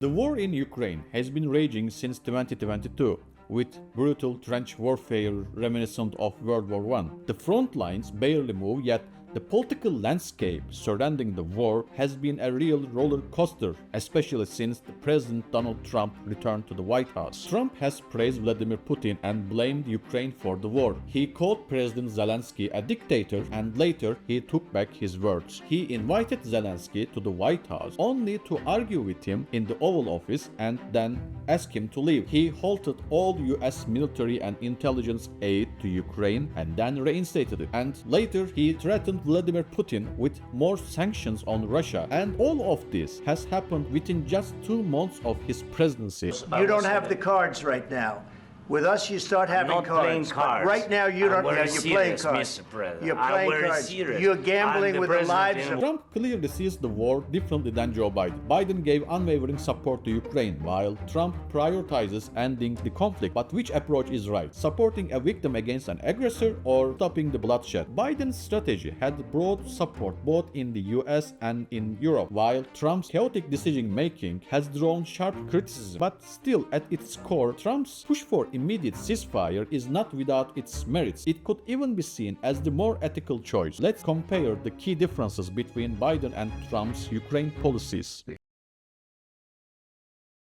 The war in Ukraine has been raging since 2022, with brutal trench warfare reminiscent of World War I. The front lines barely move, yet the political landscape surrounding the war has been a real roller coaster, especially since the President Donald Trump returned to the White House. Trump has praised Vladimir Putin and blamed Ukraine for the war. He called President Zelensky a dictator, and later he took back his words. He invited Zelensky to the White House only to argue with him in the Oval Office and then ask him to leave. He halted all US military and intelligence aid to Ukraine and then reinstated it. And later he threatened Vladimir Putin with more sanctions on Russia. And all of this has happened within just 2 months of his presidency. You don't have the cards right now. With us, you start having not cards. playing cards. Right now, you don't. Very You're playing serious, cards. Mr. President. You're playing very cards. serious. You're gambling with the lives of. Trump clearly sees the war differently than Joe Biden. Biden gave unwavering support to Ukraine, while Trump prioritizes ending the conflict. But which approach is right? Supporting a victim against an aggressor or stopping the bloodshed? Biden's strategy had broad support both in the US and in Europe, while Trump's chaotic decision-making has drawn sharp criticism. But still, at its core, Trump's push for immediate ceasefire is not without its merits. It could even be seen as the more ethical choice. Let's compare the key differences between Biden and Trump's Ukraine policies.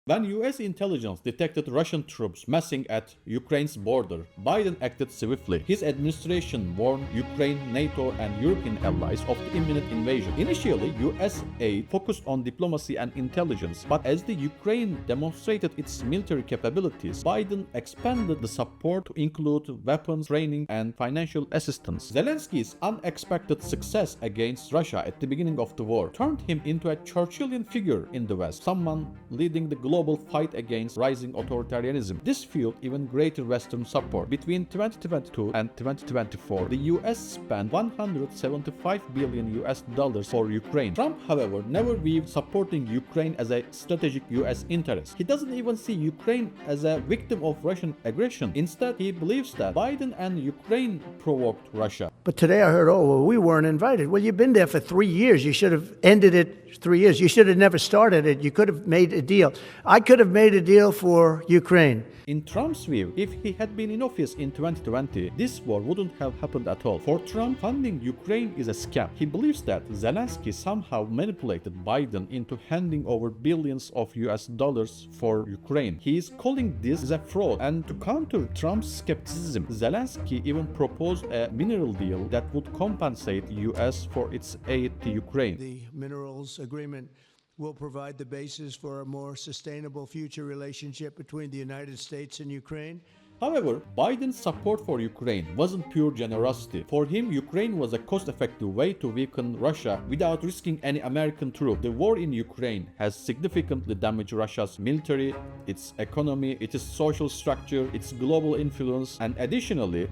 When US intelligence detected Russian troops massing at Ukraine's border, Biden acted swiftly. His administration warned Ukraine, NATO, and European allies of the imminent invasion. Initially, US aid focused on diplomacy and intelligence, but as the Ukraine demonstrated its military capabilities, Biden expanded the support to include weapons, training, and financial assistance. Zelensky's unexpected success against Russia at the beginning of the war turned him into a Churchillian figure in the West, someone leading the global fight against rising authoritarianism. This fueled even greater Western support. Between 2022 and 2024, the US spent $175 billion for Ukraine. Trump, however, never viewed supporting Ukraine as a strategic US interest. He doesn't even see Ukraine as a victim of Russian aggression. Instead, he believes that Biden and Ukraine provoked Russia. But today I heard, oh, well, we weren't invited. Well, you've been there for 3 years. You should have ended it 3 years. You should have never started it. You could have made a deal. I could have made a deal for Ukraine. In Trump's view, if he had been in office in 2020, this war wouldn't have happened at all. For Trump, funding Ukraine is a scam. He believes that Zelensky somehow manipulated Biden into handing over billions of US dollars for Ukraine. He is calling this a fraud, and to counter Trump's skepticism, Zelensky even proposed a mineral deal that would compensate US for its aid to Ukraine. The minerals agreement will provide the basis for a more sustainable future relationship between the United States and Ukraine. However, Biden's support for Ukraine wasn't pure generosity. For him, Ukraine was a cost-effective way to weaken Russia without risking any American troops. The war in Ukraine has significantly damaged Russia's military, its economy, its social structure, its global influence, and additionally,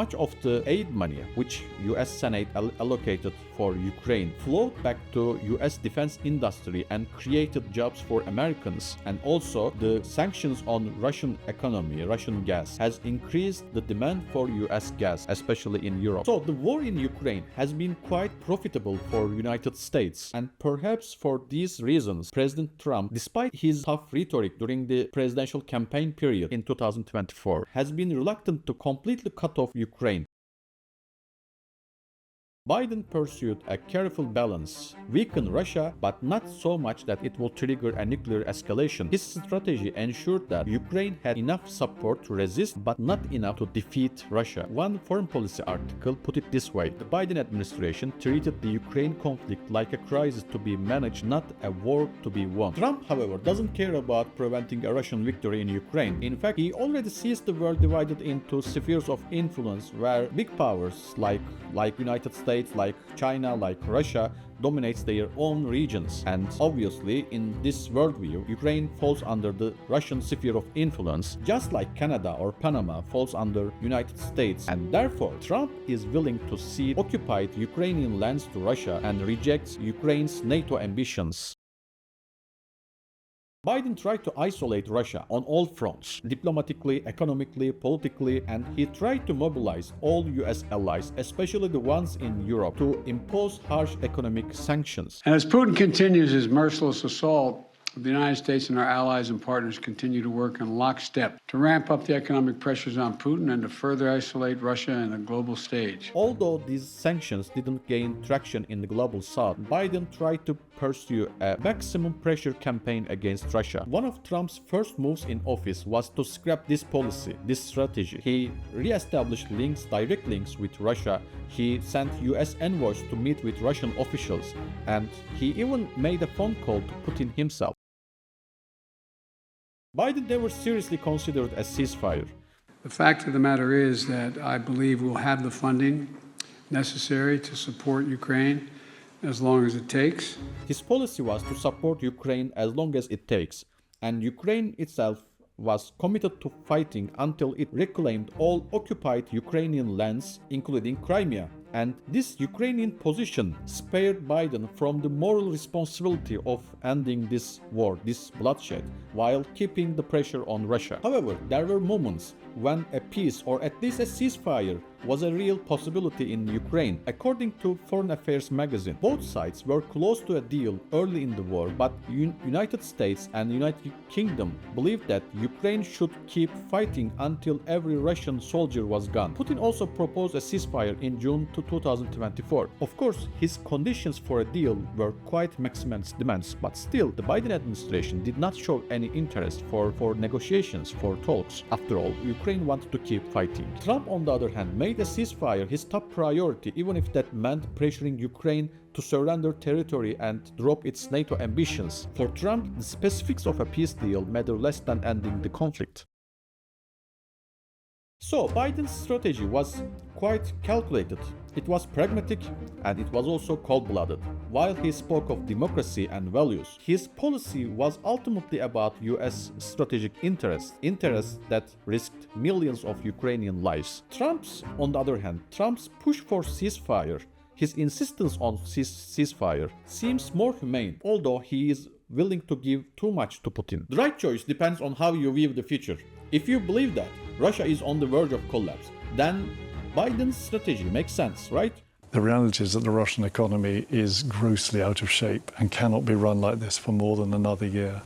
much of the aid money which US Senate allocated for Ukraine flowed back to US defense industry and created jobs for Americans. And also, the sanctions on Russian economy, Russian gas, has increased the demand for US gas, especially in Europe. So the war in Ukraine has been quite profitable for United States, and perhaps for these reasons, President Trump, despite his tough rhetoric during the presidential campaign period in 2024, has been reluctant to completely cut off Ukraine. Biden pursued a careful balance, weaken Russia, but not so much that it will trigger a nuclear escalation. His strategy ensured that Ukraine had enough support to resist, but not enough to defeat Russia. One foreign policy article put it this way: the Biden administration treated the Ukraine conflict like a crisis to be managed, not a war to be won. Trump, however, doesn't care about preventing a Russian victory in Ukraine. In fact, he already sees the world divided into spheres of influence where big powers like United States, like China, like Russia, dominates their own regions. And obviously, in this worldview, Ukraine falls under the Russian sphere of influence, just like Canada or Panama falls under United States. And therefore, Trump is willing to cede occupied Ukrainian lands to Russia and rejects Ukraine's NATO ambitions. Biden tried to isolate Russia on all fronts, diplomatically, economically, politically, and he tried to mobilize all US allies, especially the ones in Europe, to impose harsh economic sanctions. And as Putin continues his merciless assault The United States and our allies and partners continue to work in lockstep to ramp up the economic pressures on Putin and to further isolate Russia on the global stage. Although these sanctions didn't gain traction in the global south, Biden tried to pursue a maximum pressure campaign against Russia. One of Trump's first moves in office was to scrap this policy, this strategy. He re-established direct links with Russia. He sent US envoys to meet with Russian officials, and he even made a phone call to Putin himself. Biden never seriously considered a ceasefire. The fact of the matter is that I believe we'll have the funding necessary to support Ukraine as long as it takes. His policy was to support Ukraine as long as it takes, and Ukraine itself was committed to fighting until it reclaimed all occupied Ukrainian lands, including Crimea. And this Ukrainian position spared Biden from the moral responsibility of ending this war, this bloodshed, while keeping the pressure on Russia. However, there were moments when a peace, or at least a ceasefire, was a real possibility in Ukraine. According to Foreign Affairs magazine, both sides were close to a deal early in the war, but United States and United Kingdom believed that Ukraine should keep fighting until every Russian soldier was gone. Putin also proposed a ceasefire in June 2024. Of course, his conditions for a deal were quite maximalist demands, but still, the Biden administration did not show any interest for negotiations, for talks. After all, Ukraine wanted to keep fighting. Trump, on the other hand, made a ceasefire his top priority, even if that meant pressuring Ukraine to surrender territory and drop its NATO ambitions. For Trump, the specifics of a peace deal matter less than ending the conflict. So, Biden's strategy was quite calculated. It was pragmatic and it was also cold-blooded. While he spoke of democracy and values, his policy was ultimately about US strategic interests that risked millions of Ukrainian lives. On the other hand, Trump's push for ceasefire, his insistence on ceasefire, seems more humane, although he is willing to give too much to Putin. The right choice depends on how you view the future. If you believe that Russia is on the verge of collapse, then Biden's strategy makes sense, right? The reality is that the Russian economy is grossly out of shape and cannot be run like this for more than another year.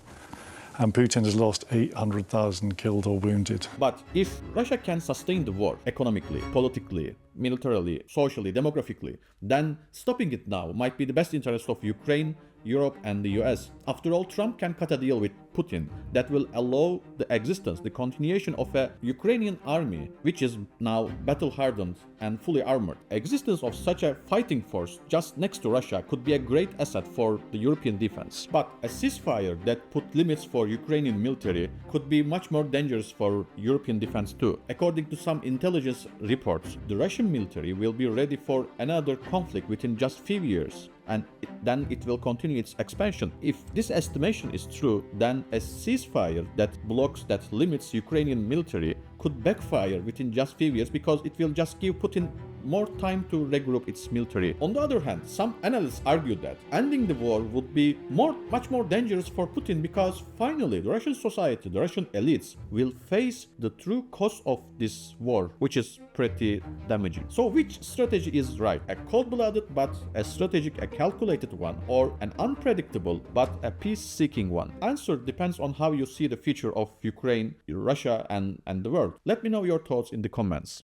And Putin has lost 800,000 killed or wounded. But if Russia can sustain the war economically, politically, militarily, socially, demographically, then stopping it now might be the best interest of Ukraine, Europe and the US. After all, Trump can cut a deal with Putin that will allow the continuation of a Ukrainian army which is now battle-hardened and fully armored. Existence of such a fighting force just next to Russia could be a great asset for the European defense. But a ceasefire that put limits for Ukrainian military could be much more dangerous for European defense too. According to some intelligence reports, the Russian military will be ready for another conflict within just few years. And then it will continue its expansion. If this estimation is true, then a ceasefire that limits Ukrainian military could backfire within just few years because it will just give Putin more time to regroup its military. On the other hand, some analysts argue that ending the war would be much more dangerous for Putin because finally the Russian society, the Russian elites will face the true cost of this war, which is pretty damaging. So which strategy is right? A cold-blooded but a strategic, a calculated one, or an unpredictable but a peace-seeking one? Answer depends on how you see the future of Ukraine, Russia and the world. Let me know your thoughts in the comments.